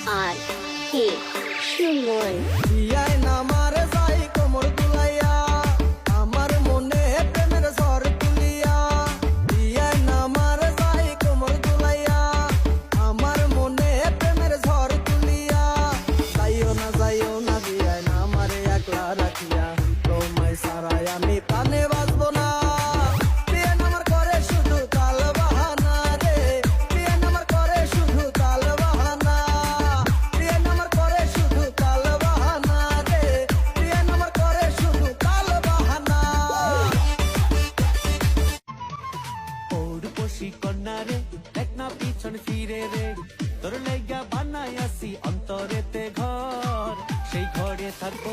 আর কে সুমন। বিয়ায় নামার যাই কোমর দুলাইয়া, আমার মনে প্রেমের ঝড় তুলিয়া। বিয়ায় নামার যাই কোমর দুলাইয়া, আমার মনে প্রেমের ঝড় তুলিয়া। যাইও না বিয়ায় নামারে একলা রাখিয়া, তোমায় সারাই আমি প্রাণে বাঁচবো না। বিয়ায় নামার করে শুধু তাল বাহানা রে, বিয়ায় নামার করে শুধু তাল বাহানা। বিয়ায় নামার করে শুধু তাল বাহানা রে, বিয়ায় নামার করে শুধু তাল বাহানা। পৌরপসি কন্যা রে, দেখ না পিছন ফিরে রে, তোর লাইগা বানাই আসি অন্তরেতে ঘর, সেই ঘরে থাকবো